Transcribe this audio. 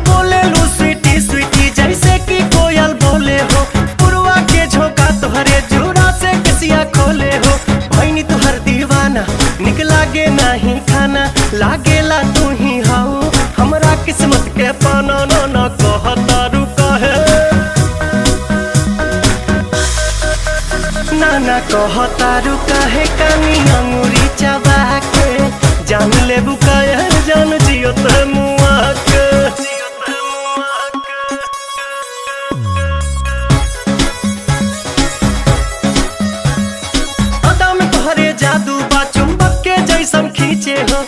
बोले लू sweetie sweetie जैसे कि कोयल बोले हो। पुरवा के झोंका तुहरे जुड़ा से कसिया खोले हो। भैनी तुहर दीवाना निक लागे नहीं खाना, लागेला तू ही हाउ हमरा किस्मत के पाना। ना कहतारू कहे ना कहतारू कहे कानी अंगूरी चबा के जान ले बुकाया जान जियो ते मुआ के। अदा में तोहरे जादू बा चुंबक के जैसन खींचे हो।